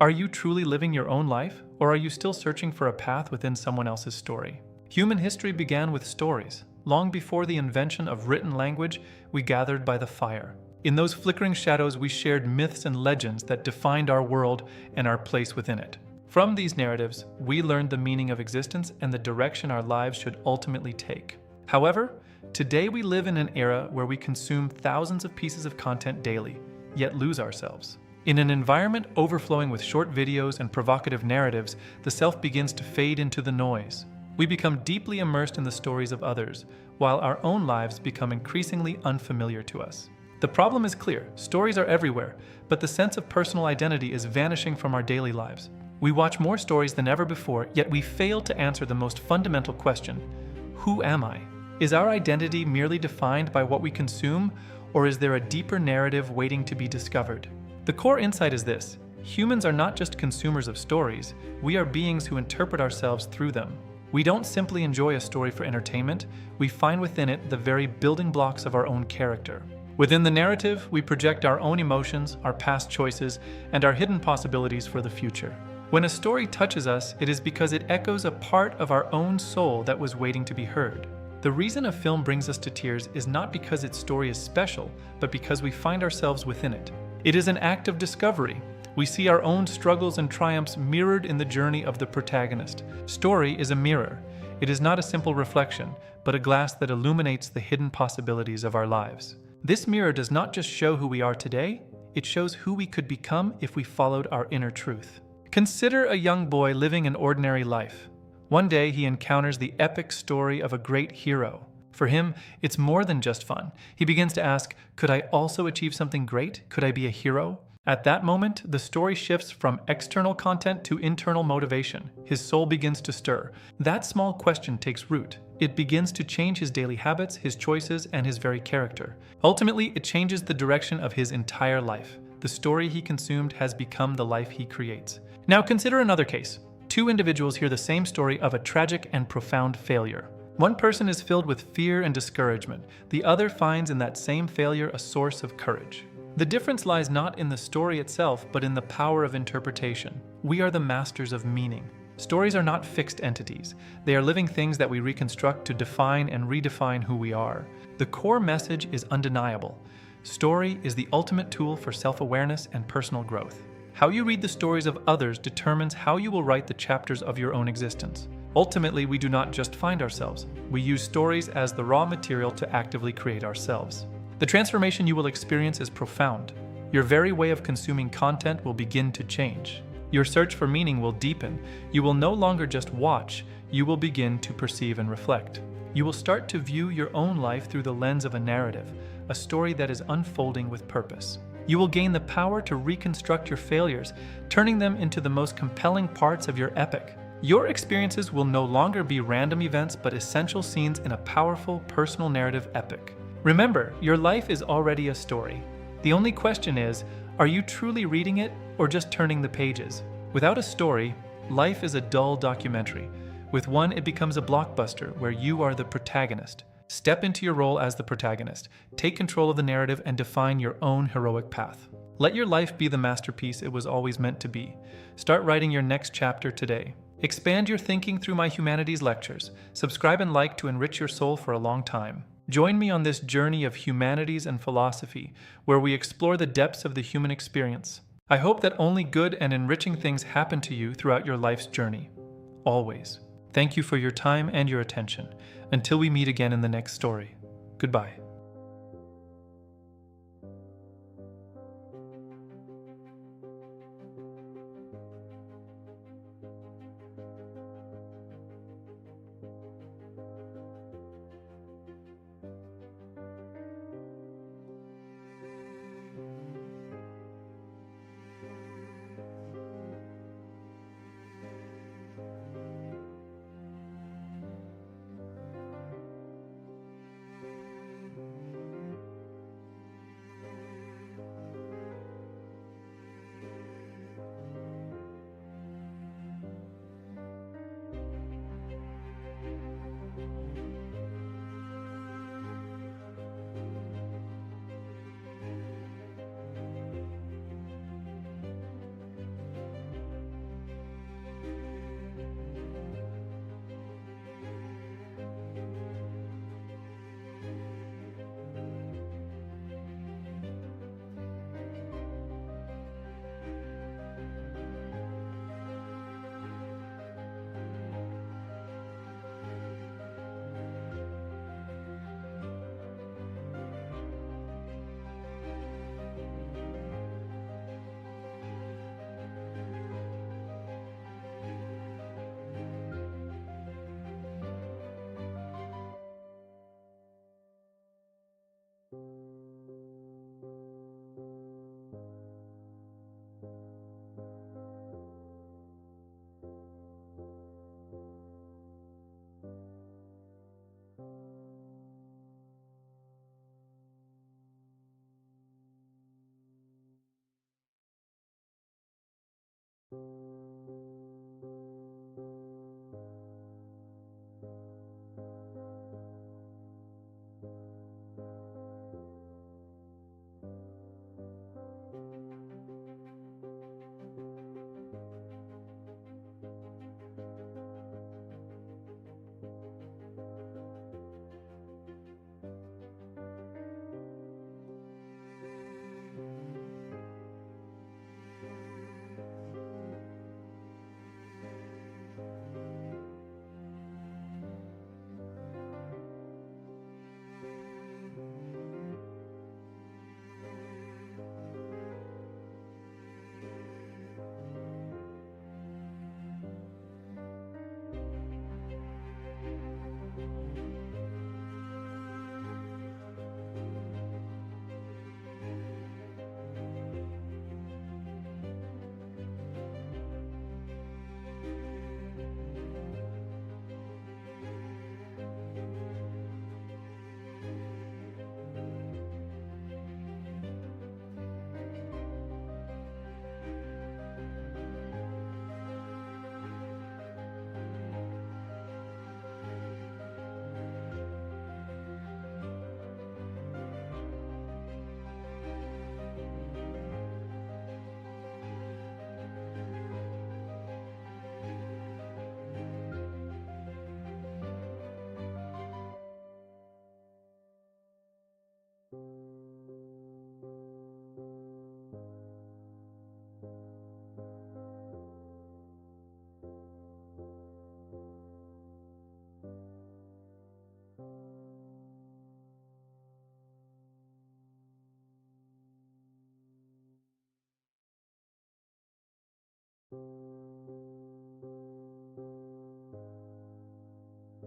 Are you truly living your own life, or are you still searching for a path within someone else's story? Human history began with stories. Long before the invention of written language, we gathered by the fire. In those flickering shadows, we shared myths and legends that defined our world and our place within it. From these narratives, we learned the meaning of existence and the direction our lives should ultimately take. However, today we live in an era where we consume thousands of pieces of content daily, yet lose ourselves. In an environment overflowing with short videos and provocative narratives, the self begins to fade into the noise. We become deeply immersed in the stories of others, while our own lives become increasingly unfamiliar to us. The problem is clear: stories are everywhere, but the sense of personal identity is vanishing from our daily lives. We watch more stories than ever before, yet we fail to answer the most fundamental question: who am I? Is our identity merely defined by what we consume, or is there a deeper narrative waiting to be discovered? The core insight is this: humans are not just consumers of stories, we are beings who interpret ourselves through them. We don't simply enjoy a story for entertainment, we find within it the very building blocks of our own character. Within the narrative, we project our own emotions, our past choices, and our hidden possibilities for the future. When a story touches us, it is because it echoes a part of our own soul that was waiting to be heard. The reason a film brings us to tears is not because its story is special, but because we find ourselves within it. It is an act of discovery. We see our own struggles and triumphs mirrored in the journey of the protagonist. Story is a mirror. It is not a simple reflection, but a glass that illuminates the hidden possibilities of our lives. This mirror does not just show who we are today, it shows who we could become if we followed our inner truth. Consider a young boy living an ordinary life. One day he encounters the epic story of a great hero. For him, it's more than just fun. He begins to ask, could I also achieve something great? Could I be a hero? At that moment, the story shifts from external content to internal motivation. His soul begins to stir. That small question takes root. It begins to change his daily habits, his choices, and his very character. Ultimately, it changes the direction of his entire life. The story he consumed has become the life he creates. Now consider another case. Two individuals hear the same story of a tragic and profound failure. One person is filled with fear and discouragement. The other finds in that same failure a source of courage. The difference lies not in the story itself, but in the power of interpretation. We are the masters of meaning. Stories are not fixed entities. They are living things that we reconstruct to define and redefine who we are. The core message is undeniable. Story is the ultimate tool for self-awareness and personal growth. How you read the stories of others determines how you will write the chapters of your own existence. Ultimately, we do not just find ourselves. We use stories as the raw material to actively create ourselves. The transformation you will experience is profound. Your very way of consuming content will begin to change. Your search for meaning will deepen. You will no longer just watch, you will begin to perceive and reflect. You will start to view your own life through the lens of a narrative, a story that is unfolding with purpose. You will gain the power to reconstruct your failures, turning them into the most compelling parts of your epic. Your experiences will no longer be random events, but essential scenes in a powerful, personal narrative epic. Remember, your life is already a story. The only question is, are you truly reading it or just turning the pages? Without a story, life is a dull documentary. With one, it becomes a blockbuster where you are the protagonist. Step into your role as the protagonist. Take control of the narrative and define your own heroic path. Let your life be the masterpiece it was always meant to be. Start writing your next chapter today. Expand your thinking through my humanities lectures. Subscribe and like to enrich your soul for a long time. Join me on this journey of humanities and philosophy, where we explore the depths of the human experience. I hope that only good and enriching things happen to you throughout your life's journey. Always. Thank you for your time and your attention. Until we meet again in the next story. Goodbye.